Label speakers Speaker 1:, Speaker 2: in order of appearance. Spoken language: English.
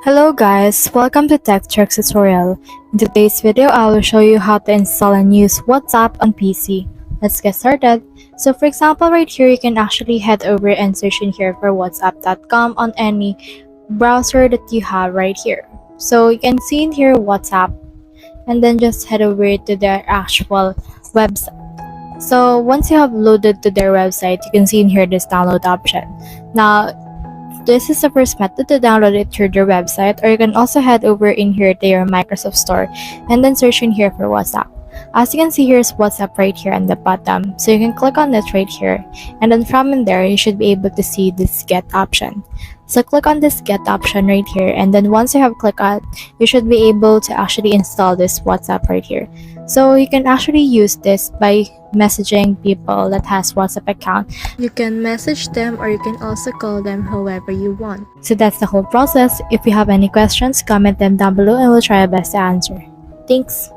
Speaker 1: Hello guys, welcome to Tech Tricks tutorial. In today's video, I will show you how to install and use WhatsApp on PC. Let's get started. So for example, right here, you can actually head over and search in here for whatsapp.com on any browser that you have right here. So you can see in here WhatsApp and then just head over to their actual website. So once you have loaded to their website, you can see in here this download option. Now, this is the first method to download it through their website, or you can also head over in here to your Microsoft Store and then search in here for WhatsApp. As you can see, here's WhatsApp right here on the bottom. So you can click on it right here, and then from in there, you should be able to see this get option. So click on this get option right here, and then once you have clicked on it, you should be able to actually install this WhatsApp right here. So you can actually use this by messaging people that has WhatsApp account. You can message them or you can also call them however you want. So that's the whole process. If you have any questions, comment them down below and we'll try our best to answer. Thanks!